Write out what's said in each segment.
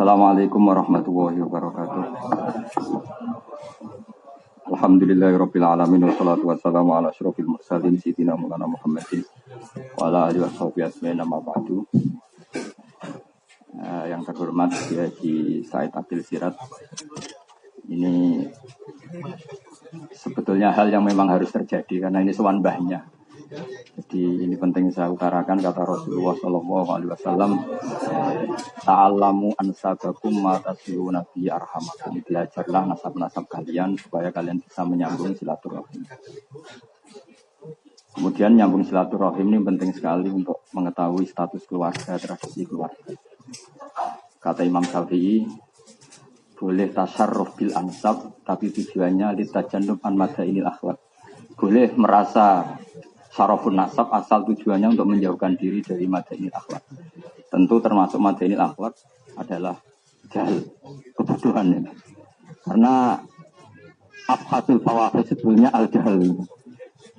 Assalamualaikum warahmatullahi wabarakatuh. Alhamdulillahirabbil alamin wassalatu wassalamu ala asyrofil mursalin sayyidina Maulana Muhammadin wa ala alihi washabihi ajmain amma ba'du. Yang terhormat Haji Said Abdul Sirat, ini sebetulnya hal yang memang harus terjadi karena ini sowan mbahnya. Jadi ini penting saya utarakan, kata Rasulullah SAW, ta'allamu ansabakum ma tasilu nabi arhamakum. Belajarlah nasab-nasab kalian supaya kalian bisa menyambung silaturahim. Kemudian nyambung silaturahim ini penting sekali untuk mengetahui status keluarga, tradisi keluarga. Kata Imam Syafi'i, boleh tasyarruf bil ansab, tapi tujuannya litajannub an madainil akhlak. Boleh merasa syarafun nasab asal tujuannya untuk menjauhkan diri dari madainil akhlak. Tentu termasuk madainil akhlak adalah jahil, kebodohan ini. Karena afhatul fawahid sebetulnya al-jahil.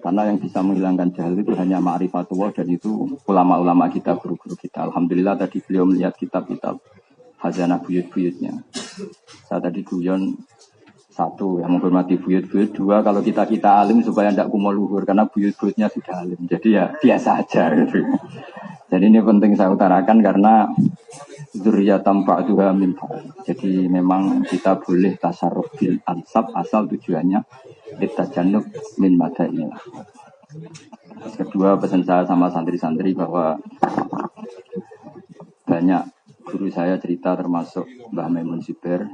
Karena yang bisa menghilangkan jahil itu hanya ma'rifatullah, dan itu ulama-ulama kita, guru-guru kita. Alhamdulillah tadi beliau melihat kitab-kitab khazanah buyut-buyutnya. Saya tadi guyon, satu, yang menghormati buyut-buyut. Dua, kalau kita alim supaya tidak kumo luhur, karena buyut-buyutnya sudah alim. Jadi ya biasa aja gitu. Jadi ini penting saya utarakan karena dzurriyyatan ba'duha min ba'd. Jadi memang kita boleh tasarruf bil ansab asal tujuannya litajannub min madainil akhlak. Kedua, pesan saya sama santri-santri bahwa banyak guru saya cerita termasuk Mbah Maimun Zubair.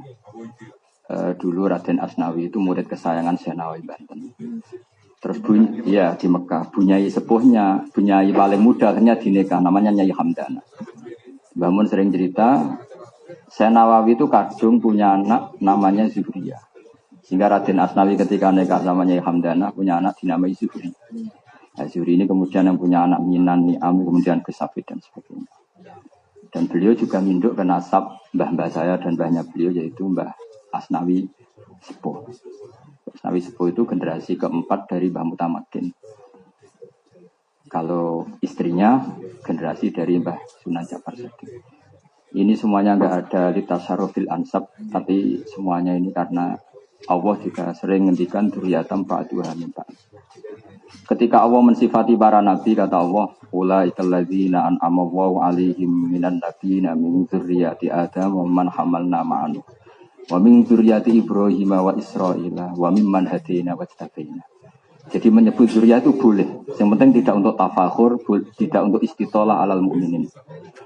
Dulu Raden Asnawi itu murid kesayangan Syekh Nawawi Banten. Terus di Mekah, bunyai sepuhnya, bunyai paling muda akhirnya dinikah, namanya Nyai Hamdana. Mbah Mun sering cerita, Syekh Nawawi itu kadung punya anak namanya Zuhriyah. Sehingga Raden Asnawi ketika nikah sama Nyai Hamdana punya anak dinamai Zuhri. Nah, Zuhri ini kemudian yang punya anak Minan, Ni'am, kemudian Kesafid dan sebagainya. Dan beliau juga minduk ke nasab mbah-mbah saya dan mbahnya beliau, yaitu Mbah Asnawi Sepuh. Asnawi Sepuh itu generasi keempat dari Mbah Mutamadin. Kalau istrinya generasi dari Mbah Sunan Jafar Shadiq. Ini semuanya enggak ada litasyarufil ansab, tapi semuanya ini karena Allah juga sering ngendikan dzurriyyatan ba'duha min ba'd. Ketika Allah mensifati para nabi, kata Allah, ulaikal ladzina an'ama Allahu 'alaihim minan nabiyina min dzurriyyati Adam wa man hamalna ma'an wa min dzurriyyati Ibrahim wa Israila wa mimman hadaina wajtabaina. Jadi menyebut dzurriyyah itu boleh. Yang penting tidak untuk tafakhur, tidak untuk istitolah alal mukminin.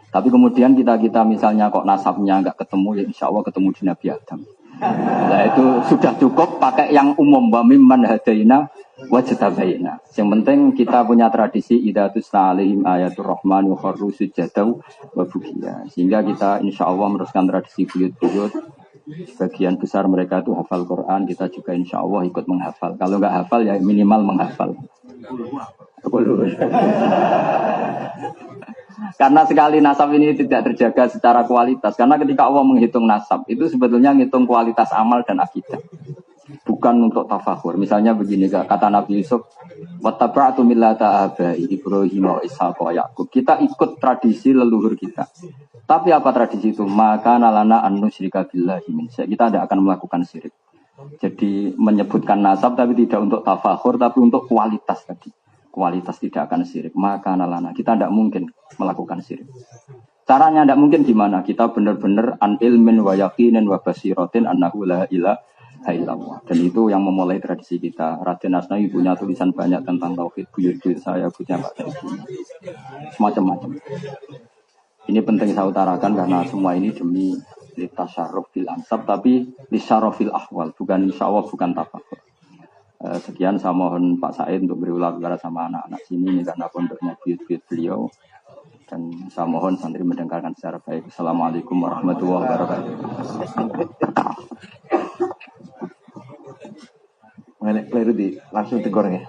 Tapi kemudian kita misalnya kok nasabnya enggak ketemu, ya insyaallah ketemu di Nabi Adam. Nah itu sudah cukup, pakai yang umum, wa mimman hadaina wajtabaina. Yang penting kita punya tradisi idatus ta'alim ayatul rahman wa kharru sujadaw wa bukiya. Sehingga kita insyaallah meneruskan tradisi buyut-buyut. Sebagian besar mereka itu hafal Quran, kita juga insya Allah ikut menghafal. Kalau nggak hafal ya minimal menghafal. Karena sekali nasab ini tidak terjaga secara kualitas. Karena ketika Allah menghitung nasab, itu sebetulnya menghitung kualitas amal dan akidah. Bukan untuk tafakhur. Misalnya begini, kata Nabi Yusuf, wattaba'tu millata abai Ibrahim wa Ishaq wa Yaqub. Kita ikut tradisi leluhur kita. Tapi apa tradisi itu? Maka nalana an nusyrika billahi min syai'. Kita tidak akan melakukan syirik. Jadi menyebutkan nasab tapi tidak untuk tafakhur, tapi untuk kualitas tadi. Kualitas tidak akan syirik. Maka nalana, kita tidak mungkin melakukan syirik. Caranya tidak mungkin gimana? Kita benar-benar an ilmin wa yaqinin wa basiratin annahu la ilaha illallah. Dan itu yang memulai tradisi kita. Raden Asnawi punya tulisan banyak tentang tauhid, buyut-buyut saya punya Pak Tauhid. Semacam-macam. Ini penting saya utarakan karena semua ini demi litasyarruf bil ansab, tapi lisyarafil ahwal, bukan insyaallah bukan tafakur. Sekian, saya mohon Pak Said untuk beri ulang sama anak-anak sini karena pondoknya buyut-buyut beliau. Dan saya mohon santri mendengarkan secara baik. Assalamualaikum warahmatullahi wabarakatuh. Langsung tegurnya.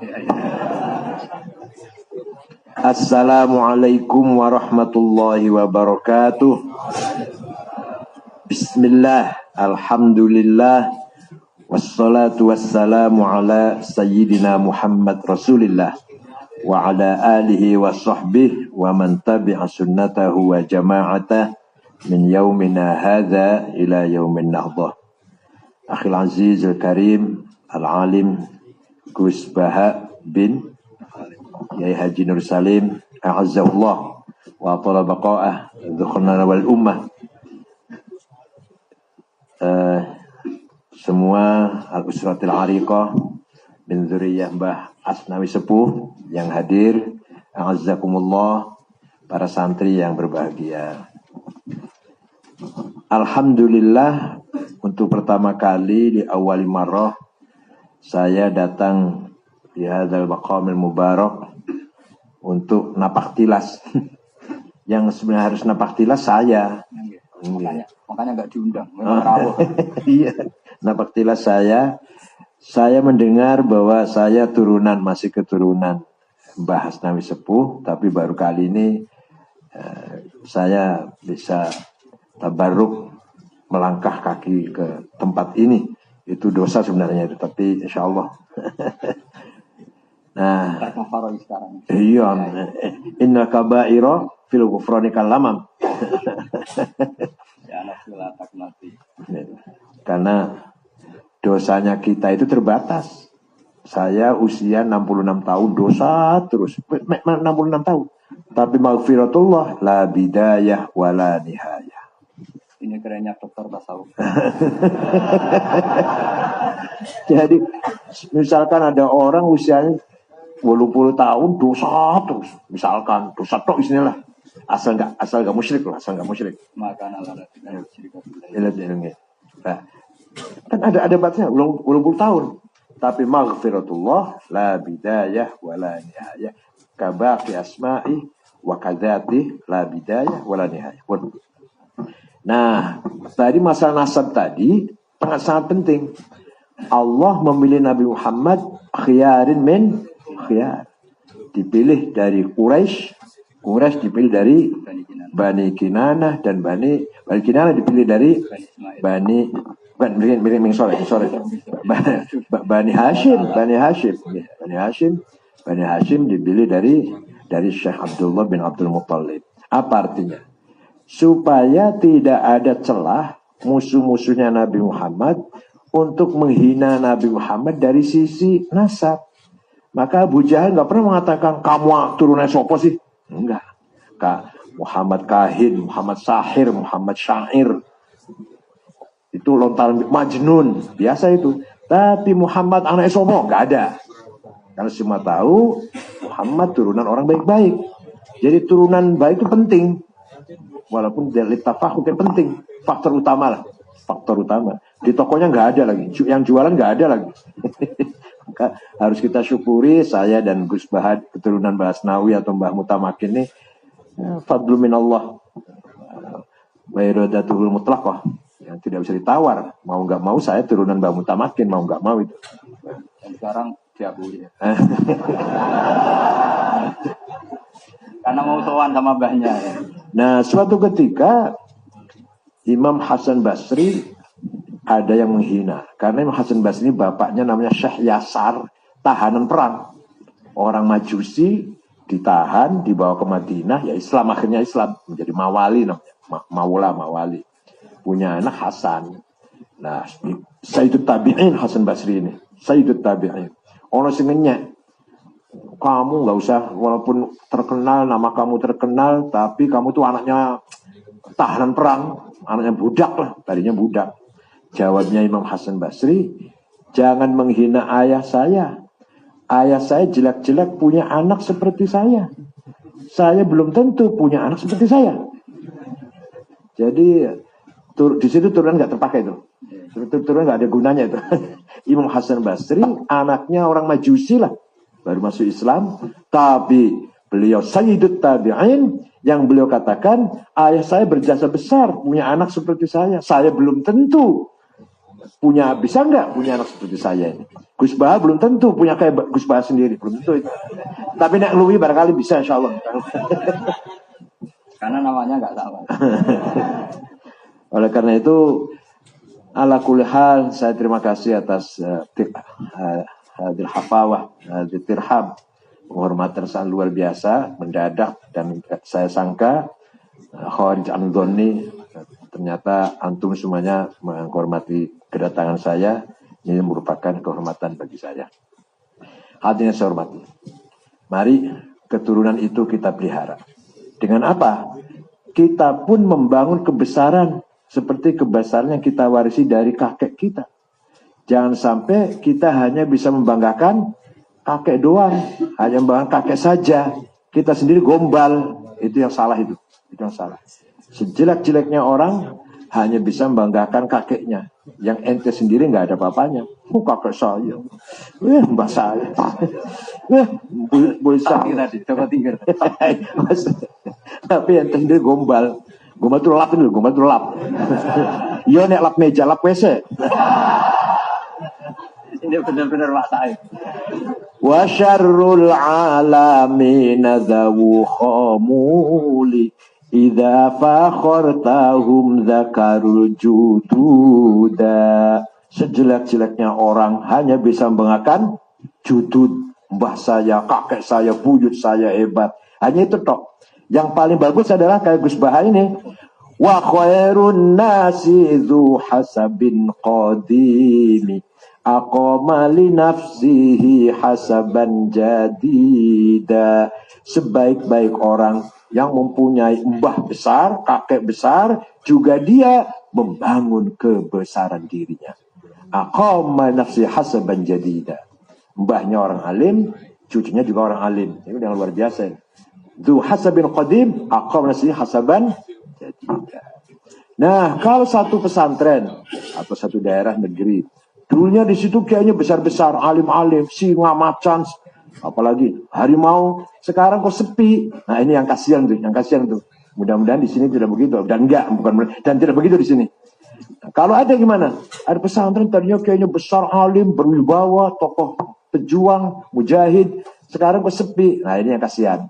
Assalamualaikum warahmatullahi wabarakatuh. Bismillah, alhamdulillah, wassalatu wassalamu ala sayyidina Muhammad Rasulillah wa ala alihi wa sahbihi wa man tabi'a sunnatahu wa jama'atah min yaumina hadza ila yaumin nahdah. Akhil Aziz Al-Karim Al-Alim Gus Baha bin Yai Haji Nur Salim A'azzahullah wa atala baqa'ah dzukhurna wal ummah. Semua Al-Usratil Ariqah min dzurriyyah Mbah Asnawi Sepuh yang hadir, a'azzakumullah, para santri yang berbahagia. Alhamdulillah, untuk pertama kali di awal marrah saya datang di hadzal maqamil mubarak untuk napak tilas. Yang sebenarnya harus napak tilas saya. Makanya nggak diundang. Memang rawuh. Iya, napak tilas saya. Saya mendengar bahwa saya masih keturunan Mbah Asnawi Sepuh, tapi baru kali ini saya bisa tabarruk melangkah kaki ke tempat ini. Itu dosa sebenarnya itu, tapi insya Allah. Nah, iya, inna kaba'ira fil ghufrani kalamam. Karena dosanya kita itu terbatas. Saya usia 66 tahun, dosa terus. 66 tahun. Tapi maghfiratullah la bidayah wala nihayah. Ini kerennya dokter tasawuf. Jadi, misalkan ada orang usianya 80 tahun, dosa terus. Misalkan, dosa tok istilahnya. Asal enggak musyrik lah, asal enggak musyrik. Maka Allah Nah, kan ada batasnya 80 tahun. Tapi maghfiratullah la bidayah wala nihayah. Kabaqi asma'i wa kadzati la bidayah wala nihayah. Nah, tadi masalah nasab tadi sangat penting. Allah memilih Nabi Muhammad khiyarin min khiyar. Dipilih dari Quraisy. Quraisy dipilih dari Bani Kinanah, dan Bani Kinanah dipilih dari Bani Hashim dipilih dari Syekh Abdullah bin Abdul Muttalib. Apa artinya? Supaya tidak ada celah musuh-musuhnya Nabi Muhammad untuk menghina Nabi Muhammad dari sisi nasab. Maka Abu Jahal nggak pernah mengatakan kamu turunan sopo sih? Enggak. Muhammad Kahin, Muhammad Sahir, Muhammad Syair. Itu lontaran Majnun, biasa itu. Tapi Muhammad anak sopo nggak ada. Karena semua tahu Muhammad turunan orang baik-baik. Jadi turunan baik itu penting. Walaupun dari tafakhur itu penting. Faktor utama lah. Faktor utama. Di tokonya nggak ada lagi. Yang jualan nggak ada lagi. Maka harus kita syukuri, saya dan Gus Bahad keturunan Mbah Asnawi atau Mbah Mutamakin ini fadlu minallah wa iradatuhul mutlaqah, yang tidak bisa ditawar. Mau nggak mau saya turunan Mbah Mutamakin, mau nggak mau itu. Dan sekarang diakui. Karena mau sowan sama mbahnya. Nah, suatu ketika Imam Hasan Basri ada yang menghina. Karena Imam Hasan Basri ini bapaknya namanya Syekh Yasar, tahanan perang. Orang Majusi ditahan, dibawa ke Madinah, ya Islam, akhirnya Islam. Menjadi mawali namanya. Mawali. Punya anak Hasan. Nah, Sayyidut Tabi'in Hasan Basri ini. Sayyidut Tabi'in. Orang sengennya. Kamu nggak usah, walaupun terkenal, nama kamu terkenal, tapi kamu tuh anaknya tahanan perang. Anaknya budak lah, tadinya budak. Jawabnya Imam Hasan Basri, jangan menghina ayah saya. Ayah saya jelek-jelek punya anak seperti saya. Saya belum tentu punya anak seperti saya. Jadi di situ turunan nggak terpakai itu. Turunan nggak ada gunanya itu. Imam Hasan Basri anaknya orang Majusi lah, baru masuk Islam. Tapi beliau Sayyidut Tabi'in, yang beliau katakan ayah saya berjasa besar punya anak seperti saya. Saya belum tentu bisa nggak punya anak seperti saya ini. Gus Baha belum tentu punya kayak Gus Baha sendiri, belum tentu itu. Tapi Nek Luwi barangkali bisa, insya Allah. Karena namanya nggak sama. Oleh karena itu, ala kulli hal, saya terima kasih atas hadil hafawah, hadil tirhab, penghormatan sangat luar biasa, mendadak, dan saya sangka khawarij an-dhonni ternyata antum semuanya menghormati kedatangan saya. Ini merupakan kehormatan bagi saya. Hadirin saya hormati. Mari keturunan itu kita pelihara. Dengan apa? Kita pun membangun kebesaran seperti kebesaran yang kita warisi dari kakek kita. Jangan sampai kita hanya bisa membanggakan kakek doang, hanya membanggakan kakek saja. Kita sendiri gombal. Itu yang salah itu. Itu yang salah. Sejelek-jeleknya orang hanya bisa membanggakan kakeknya. Yang ente sendiri nggak ada apa-apanya. Kakek saya, mbak saya, boleh saya. Tapi ente sendiri gombal. Gombal itu lap ini, gombal itu lap. Iya nek lap meja, lap WC. Ini benar-benar Pak Said. Wa syarrul alamin dzawu khamuli idza fakhartahum dzakarul jududa. Sejelek-jeleknya orang hanya bisa membanggakan judud, mbah saya, kakek saya, buyut saya hebat. Hanya itu tok. Yang paling bagus adalah kayak Gus Baha ini. Wa khairun nasi dzu hasabin qadimi aqama li nafsihi hasaban jadida. Sebaik-baik orang yang mempunyai mbah besar, kakek besar, juga dia membangun kebesaran dirinya. Aqama nafsi hasaban jadida. Mbahnya orang alim, cucunya juga orang alim. Itu yang luar biasa. Dzu hasabin qadim aqama nafsi hasaban jadida. Nah, kalau satu pesantren atau satu daerah negeri, dulunya di situ kayaknya besar-besar, alim-alim, singa, macan, apalagi harimau. Sekarang kok sepi. Nah, ini yang kasihan tuh, Mudah-mudahan di sini tidak begitu dan tidak begitu di sini. Nah, kalau ada gimana? Ada pesantren tadinya kayaknya besar, alim, berwibawa, tokoh pejuang, mujahid. Sekarang kok sepi. Nah, ini yang kasihan.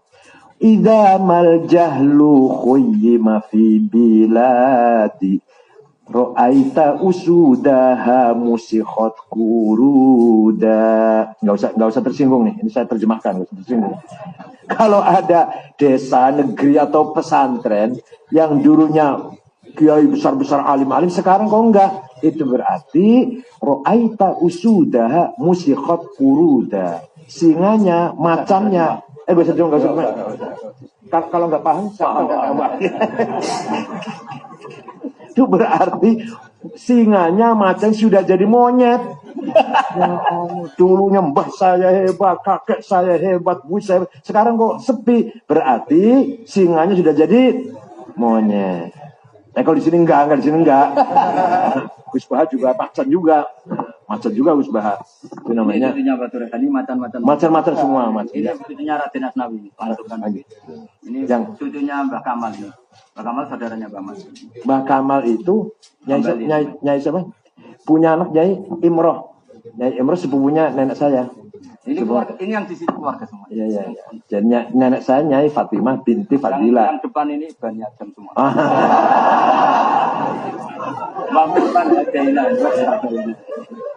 Idza mal jahlu khuyyima fi biladi ra'aita usudaha musikhat kuruda. Enggak usah tersinggung nih. Ini saya terjemahkan, enggak usah tersinggung. Kalau ada desa, negeri atau pesantren yang dulunya kiai besar-besar alim-alim, sekarang kok enggak? Itu berarti ra'aita usudaha musikhat kuruda. Singanya, macannya. Enggak usah tersinggung. Kalau enggak paham, itu berarti singanya macan sudah jadi monyet. Dulunya mbah saya hebat, kakek saya hebat, bu saya. Sekarang kok sepi. Berarti singanya sudah jadi monyet. Kalau di sini enggak, di sini enggak. Gus Baha juga macan juga. Macan juga Gus Baha. Itu namanya. Ini tadi macan-macan. Macan-macan semua macam. Ini cucunya Raden Asnawi. Ini yang cucunya Mbah Kamal ini. Mbah Kamal saudaranya Mbah Kamal. Mbah Kamal itu Nyai siapa? Punya anak Nyai Imroh. Nyai Imroh sepupunya nenek saya. Ini yang di sini keluarga semua. Iya. Jadi nenek saya Nyai Fatimah binti Fadila. Yang depan ini Bani Adam semua. Bangunan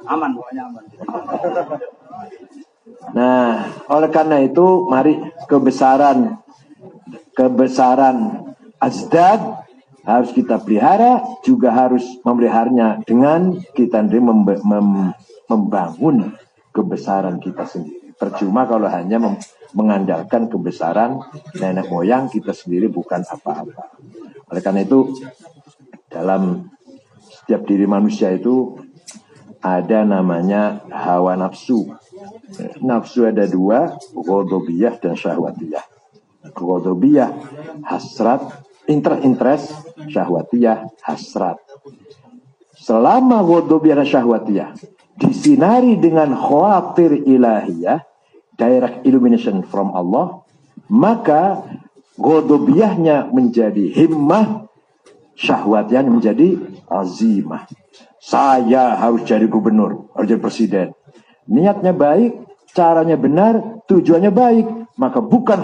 aman, pokoknya aman. Nah, oleh karena itu mari kebesaran ajdad harus kita pelihara, juga harus memeliharanya dengan kita membangun kebesaran kita sendiri. Percuma kalau hanya mengandalkan kebesaran nenek moyang kita sendiri bukan apa-apa. Oleh karena itu dalam setiap diri manusia itu ada namanya hawa nafsu. Nafsu ada dua, ghadabiyah dan syahwatiyah. Ghadabiyah hasrat, interest, syahwatiyah hasrat. Selama ghadabiyah dan syahwatiyah disinari dengan khawatir ilahiyah, direct illumination from Allah, maka ghadabiyahnya menjadi himmah, syahwatiyahnya menjadi azimah. Saya harus jadi gubernur, harus jadi presiden. Niatnya baik, caranya benar, tujuannya baik, maka bukan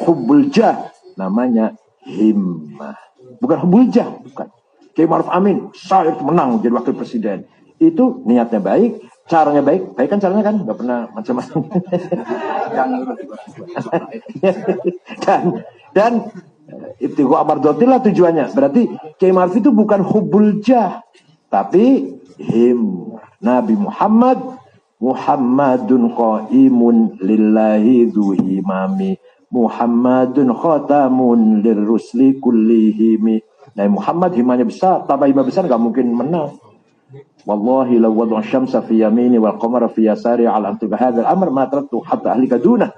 hubbul jah, namanya himmah. Bukan hubbul jah, bukan. Kiai Ma'ruf Amin, saya menang jadi wakil presiden. Itu niatnya baik, caranya baik. Baik kan caranya kan, nggak pernah macam-macam. dan Ibtigha mardotillah tujuannya. Berarti Kiai Ma'ruf itu bukan hubbul jah, tapi him. Nabi Muhammadun qaimun lillahi dhu imami. Muhammadun khatamun lirrusli kullihimi. Nabi Muhammad himanya besar, tanpa himah besar gak mungkin menang. Wallahi law wad'a syamsa fi yamini wal qamara fi yasari ala antuka hadzal amr ma taraktu hatta ahlika dunah.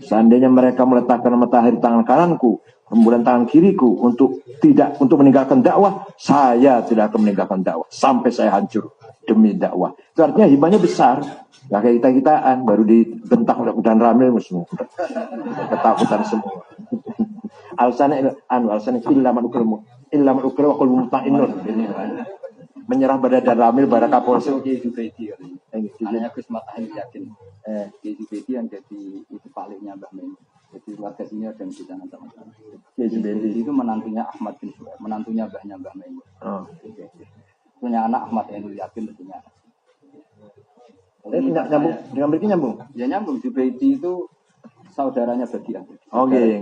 Seandainya mereka meletakkan matahari tangan kananku, rembulan tangan kiriku untuk meninggalkan dakwah, saya tidak akan meninggalkan dakwah sampai saya hancur demi dakwah. Itu artinya himanya besar. Gak kayak kita-kitaan baru dibentak dan ramil semua. Ketakutan semua. Alasannya illa man ukrimu wa qalbu mutma'innun. Menyerah pada dan ramil pada Kapolsek. Hanya Gus Matahir yakin Kiai Jubaidi yang jadi itu paliknya Mbah Men. Jadi warga sini ada yang kita sama-sama. Kiai Jubaidi itu menantunya Ahmad bin Suhaib, menantunya mbahnya Mbah Men. Oh. Punya anak Ahmad yang yakin punya anak. Nyambung, dengan mereka nyambung. Ya nyambung. Jubaidi itu saudaranya Badiah. Oh iya.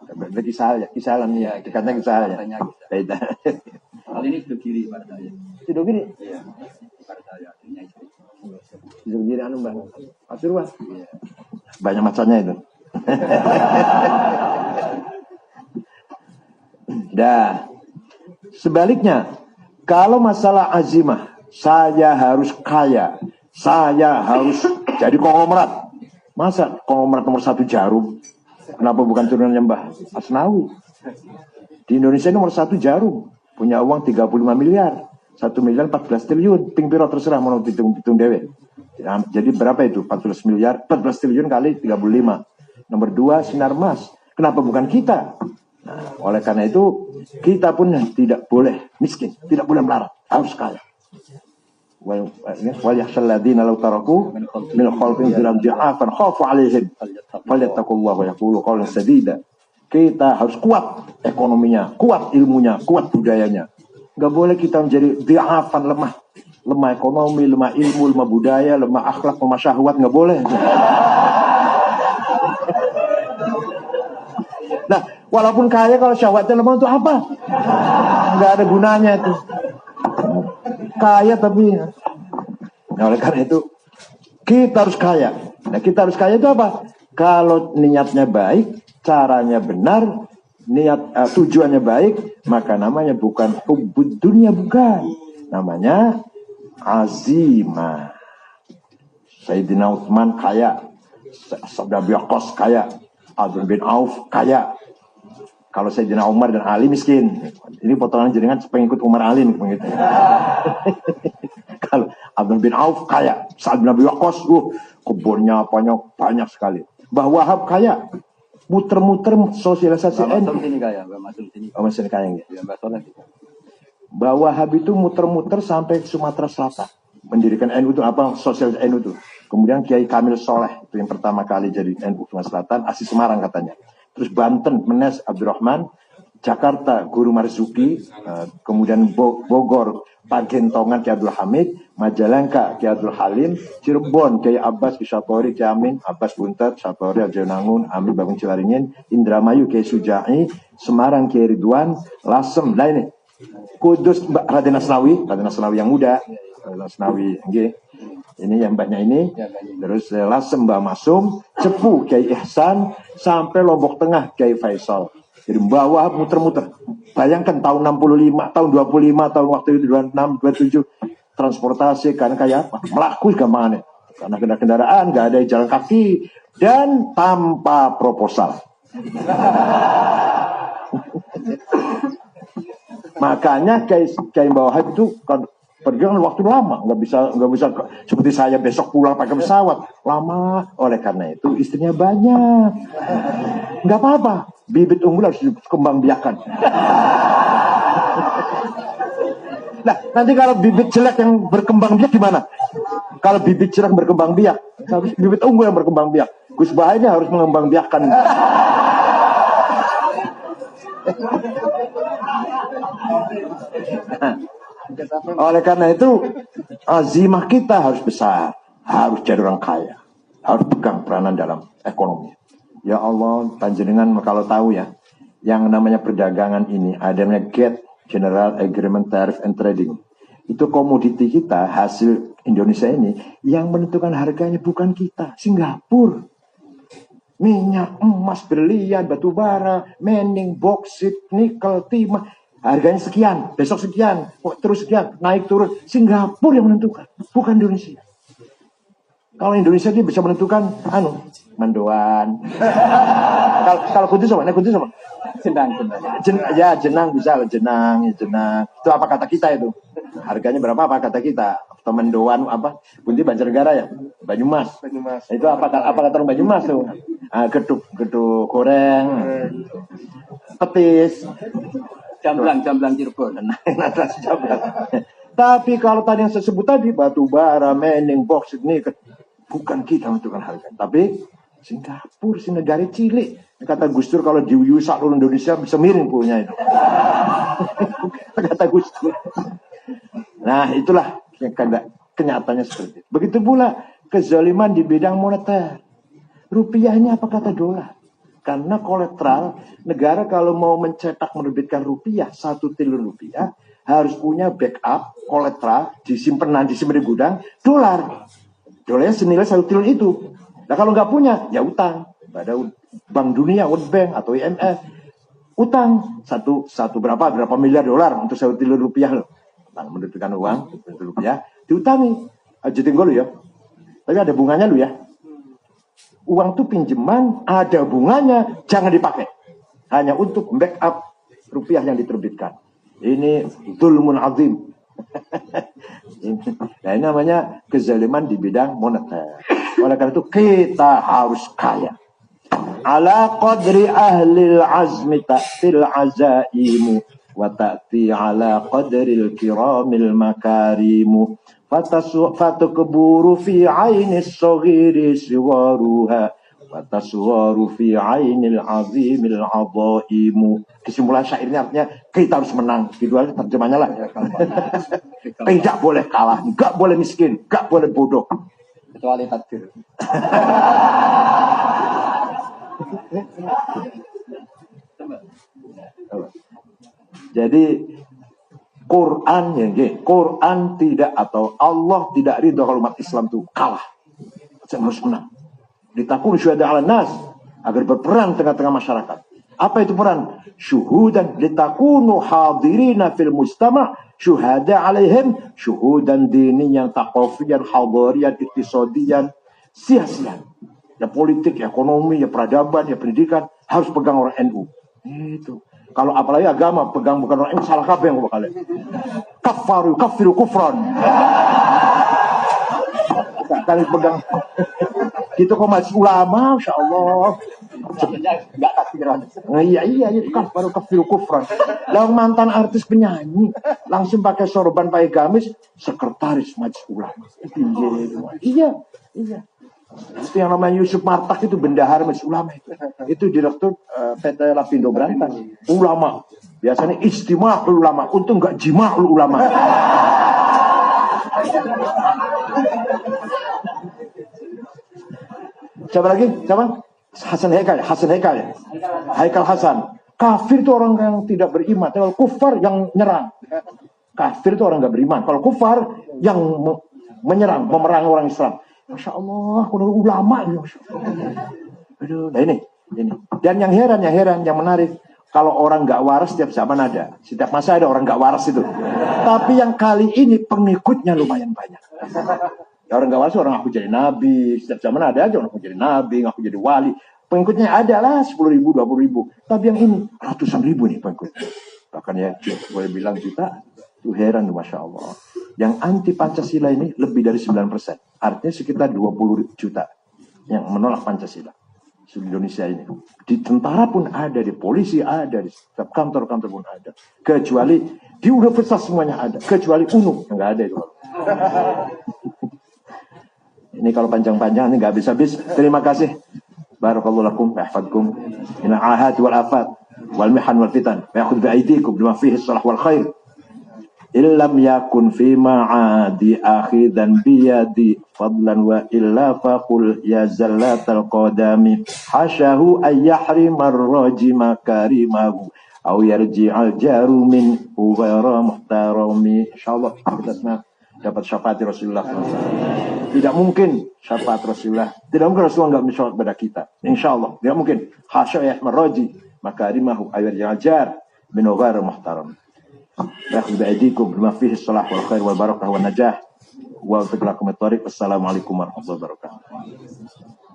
Berarti kisalan ya, dikatakan kisalan ya. Beda. Hal ini sudah kiri pada saya. Sudah kiri? Iya. Pada saya akhirnya itu. Sudah kiri Mbak. Pasuruan. Iya. Banyak macamnya itu. Dah. Sebaliknya, kalau masalah azimah, saya harus kaya, saya harus jadi konglomerat. Masa konglomerat nomor 1 Jarum? Kenapa bukan turunannya Mbah Asnawi? Di Indonesia nomor 1 Jarum. Punya uang 35 miliar. 1 miliar 14 triliun. Ping piro terserah mau hitung dewe. Jadi berapa itu? 14 triliun kali 35. Nomor 2 Sinar Mas. Kenapa bukan kita? Nah, oleh karena itu kita pun tidak boleh miskin, tidak boleh melarat, harus kaya. Wal yakhshal ladzina law taraku min khalfihim dhurran dha'afan khafu 'alaihim falyattaqullaha wa yaqulu qawlan sadida. Kita harus kuat ekonominya, kuat ilmunya, kuat budayanya. Enggak boleh kita menjadi dha'afan, lemah ekonomi, lemah ilmu, lemah budaya, lemah akhlak, lemah syahwat, enggak boleh. Nah, walaupun kaya kalau syahwatnya lemah untuk apa? Enggak ada gunanya itu. Kaya tapi oleh karena itu kita harus kaya. Nah, kita harus kaya itu apa? Kalau niatnya baik, caranya benar, tujuannya baik, maka namanya bukan hubbud dunya, bukan. Namanya azimah. Sayyidina Utsman kaya, Sabda Biaqos kaya, Abdul bin Auf kaya. Kalau Sayyidina Umar dan Ali miskin. Ini potongan jenengan pengikut Umar Ali nih, Kalau Abdul bin Auf kaya, Sa'ad bin Abi Waqqas, kebunnya banyak sekali. Mbah Wahab kaya, muter-muter sosialisasi NU. Ini kaya, Mbah sini. Oh, masih kaya ya. Mbah Soleh. Mbah Wahab itu muter-muter sampai Sumatera Selatan, mendirikan NU itu apa? Sosialisasi NU itu. Kemudian Kiai Kamil Soleh itu yang pertama kali jadi NU Sumatera Selatan, asli Semarang katanya. Terus Banten, Menes Abdurrahman, Jakarta, Guru Marzuki, kemudian Bogor, Pak Gentongan, Kiai Abdul Hamid, Majalengka, Kiai Abdul Halim, Cirebon, Kiai Abbas, Kisyatori, Kiai Amin, Abbas Buntet, Syatori, Aljaunangun, Amin, Bangun Cilaringin, Indramayu, Kiai Sujai, Semarang, Kiai Ridwan, Lasem, lainnya. Kudus, Raden Asnawi yang muda, Raden Asnawi, ini yang mbaknya ini, terus Lasem Mbak Masum, Cepu Kiai Ihsan, sampai Lombok Tengah Kiai Faisal. Jadi bawah muter-muter. Bayangkan tahun 65, tahun 25, tahun waktu itu 26, 27, transportasi kan kayak apa? Melaku gampangannya. Karena kendaraan, nggak ada jalan kaki, dan tanpa proposal. Makanya Kiai Mbah itu perjalanan waktu lama, nggak bisa seperti saya besok pulang pakai pesawat, lama. Oleh karena itu istrinya banyak, nggak apa-apa, bibit unggul harus dikembang biakan. Nah, nanti kalau bibit jelek yang berkembang biak gimana? Kalau bibit jelek berkembang biak, harus bibit unggul yang berkembang biak. Gus Baha ini harus mengembang biakan. Oleh karena itu azimah kita harus besar, harus jadi orang kaya, harus pegang peranan dalam ekonomi. Ya Allah, panjenengan kalau tahu ya, yang namanya perdagangan ini, ada namanya GATT, General Agreement Tariff and Trading. Itu komoditi kita, hasil Indonesia ini, yang menentukan harganya bukan kita, Singapura. Minyak, emas, berlian, batu bara, mening, boksit, nikel, timah, harganya sekian, besok sekian, terus sekian, naik turun. Singapura yang menentukan, bukan Indonesia. Kalau Indonesia dia bisa menentukan, mendoan. Kalau kudus sama, jenang. Jenang bisa, jenang. Itu apa kata kita itu? Harganya berapa? Apa kata kita? Atau mendoan apa? Bunti Banjarnegara ya, Banyumas. Itu apa kata orang Banyumas tuh? Geduk goreng, petis, jamblang Cirebon. Tapi kalau tadi yang saya sebut tadi, batu bara, mening, boksit, nikel, bukan kita menentukan harga, tapi Singapura, si negara cilik. Kata Gus Dur kalau diuyu seluruh Indonesia bisa miring punya itu. Kata Gus Dur. Nah, itulah yang kenyataannya seperti itu. Begitu pula kezaliman di bidang moneter. Rupiah ini apa kata dolar? Karena kolateral, negara kalau mau mencetak menerbitkan rupiah, 1 triliun rupiah, harus punya backup, kolateral, disimpan di gudang, dolar. Dolarnya senilai 1 triliun itu. Nah kalau nggak punya, ya utang. Pada Bank Dunia, World Bank, atau IMF. Utang, berapa miliar dolar untuk 1 triliun rupiah loh. Nah, menerbitkan uang, 1 triliun rupiah, diutangi. Jadi lu ya. Tapi ada bunganya lu ya. Uang itu pinjaman, ada bunganya, jangan dipakai. Hanya untuk backup rupiah yang diterbitkan. Ini zulmun azim. Nah ini namanya kezaliman di bidang moneter. Oleh karena itu kita harus kaya. Ala qadri ahlil azmi ta'til azaimu wa ta'ti ala qadril kiramil makarimu. Fatukburu fi ainis saghiri siwaruha fataswaru fi ainil azimil azaimu. Kesimpulan syairnya artinya kita harus menang. Gitu aja terjemahnya lah. Tidak boleh kalah, enggak boleh miskin, enggak boleh bodoh. Kecuali takdir. Jadi Quran tidak, atau Allah tidak ridho kalau umat Islam itu kalah. Harus menang. Ditakun syuhada 'alan nas, agar berperan tengah-tengah masyarakat. Apa itu peran? Syuhudan litakunu hadirina fil mujtama' syuhada 'alaihim syuhudan diniyan taqafiyan hadariyan iktisadiyan sia-sia. Ya politik, ya ekonomi, ya peradaban, ya pendidikan harus pegang orang NU. Itu. Kalau apalagi agama pegang bukan orang NU, salah kabeh yang bakal. Kafiru kufran. Kali pegang gitu kok masih ulama, Masya Allah. Enggak takdiran. Iya itu kafiru kufran. Lalu mantan artis penyanyi langsung pakai sorban, pakai gamis, sekretaris majelis ulama. Iya. Itu yang namanya Yusuf Martak itu bendahara majelis ulama itu direktur PT Lapindo Berantas. Ulama. Biasanya istima'ul ulama, untung enggak jima'ul ulama. Siapa lagi? Hasan Haikal. Haikal Hasan. Kafir itu orang yang tidak beriman. Kalau kufar yang nyerang. Kafir itu orang nggak beriman. Kalau kufar yang menyerang, memerangi orang Islam. Masya Allah, ulama ini. Masya Allah. Aduh, nah ini. Dan yang heran, yang menarik. Kalau orang nggak waras setiap zaman ada. Setiap masa ada orang nggak waras itu. Tapi yang kali ini pengikutnya lumayan banyak. Ya orang gak waras orang aku jadi nabi. Setiap zaman ada aja orang aku jadi nabi, aku jadi wali. Pengikutnya ada lah 10.000, 20.000. Tapi yang ini ratusan ribu nih pengikutnya. Bahkan ya boleh bilang juta. Itu heran Masya Allah. Yang anti Pancasila ini lebih dari 9%. Artinya sekitar 20 juta yang menolak Pancasila. Di Indonesia ini. Di tentara pun ada, di polisi ada, di setiap kantor-kantor pun ada. Kecuali di universitas semuanya ada. Kecuali UNU yang gak ada itu. Ini kalau panjang-panjang ini nggak habis-habis. Terima kasih. Barakallahu lakum wa yahfadkum min al-ahad wal afat wal mihan wal fitan. Wa yakhudh bi aydikum bima fihi as-salah wal khair. illam yakun fi ma'adi akhidan biyadi fadlan wa illa faqul ya zallatal qadami hasyahu ayyahrimar rajima karimahu au yarji'al jaru min ghaira muhtarami. Insyaallah kita dapat syafaat Rasulullah SAW. Tidak mungkin syafaat Rasulullah, tidak mungkin Rasulullah enggak mensyafaat pada kita. Insyaallah tidak mungkin. Hasya marraji makarimahu au yarji'al jar min ghaira muhtarami. Bakhud bi'aidikum bima fihi salah wal khair wal barakah wal najah wa fiqlakum at-tariq. Assalamualaikum warahmatullahi wabarakatuh.